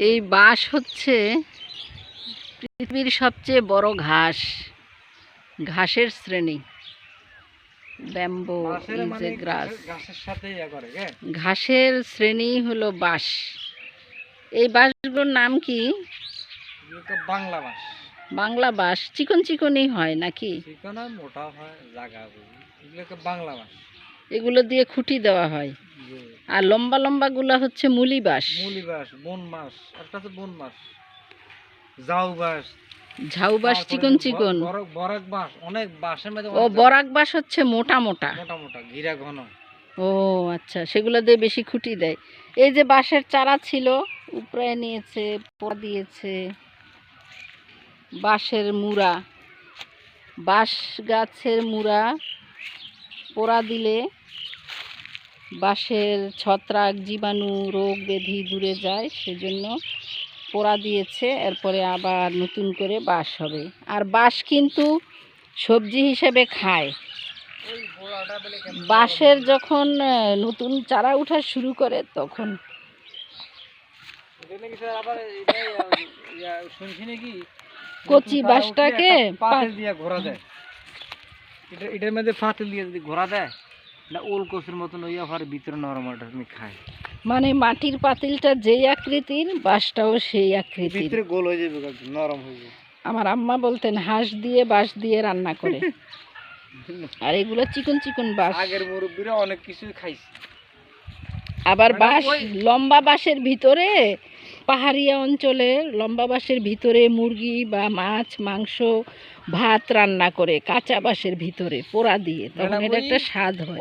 এই বাঁশ হচ্ছে পৃথিবীর সবচেয়ে বড় ঘাস, ঘাসের শ্রেণী। ব্যাম্বো ইজ এ গ্রাস। ঘাসের শ্রেণী হলো বাঁশ। এই বাঁশগুলোর নাম কি? বাংলা বাঁশ। বাংলা বাঁশ চিকন চিকনই হয় নাকি? চিকন আর মোটা হয়, জায়গা এগুলোকে বাংলা বাঁশ। এগুলো দিয়ে খুঁটি দেওয়া হয়। আর লম্বা লম্বা গুলা হচ্ছে মুলি বাঁশ। মুলি বাঁশ, বন বাঁশ, একটা তো বন বাঁশ, ঝাউ বাঁশ। ঝাউ বাঁশ চিকন চিকন। বরাক বাঁশ, অনেক বাঁশের মধ্যে। ও বরাক বাঁশ হচ্ছে মোটা মোটা মোটা মোটা, ঘিরা ঘন। ও আচ্ছা, সেগুলো দিয়ে বেশি খুঁটি দেয়। এই যে বাঁশের চারা ছিল, উপরে নিয়েছে, পোড়া দিয়েছে। বাঁশের মুড়া, বাঁশ গাছের মুড়া পোড়া দিলে বাঁশের ছত্রাক, জীবাণু, রোগ ব্যাধি দূরে যায়, সেজন্য পোড়া দিয়েছে। এরপরে আবার নতুন করে বাঁশ হবে। আর বাঁশ কিন্তু সবজি হিসেবে খায়। বাঁশের যখন নতুন চারা ওঠা শুরু করে তখন কচি বাঁশটাকে পাতিল দিয়ে ঘোরা দেয়। এটার মধ্যে পাতিল দিয়ে যদি ঘোরা দেয় না, ওল কচুর মতন ওই আবার ভিতরে নরম তুমি খায়। মানে মাটির পাতিলটা যেই আকৃতির, বাঁশটাও সেই আকৃতির, ভিতরে গোল হয়ে যাবে, নরম হয়ে যাবে। আমার আম্মা বলতেন হাঁস দিয়ে বাঁশ দিয়ে রান্না করে। আর এগুলো চিকন চিকন বাঁশ। আগের মুরব্বীরা অনেক কিছুই খাইছে। আবার বাঁশ, লম্বা বাঁশের ভিতরে, পাহাড়িয়া অঞ্চলে লম্বা বাঁশের ভিতরে মুরগি বা মাছ, মাংস, ভাত রান্না করে কাঁচা বাঁশের ভিতরে পোড়া দিয়ে, তখন এটা একটা স্বাদ হয়।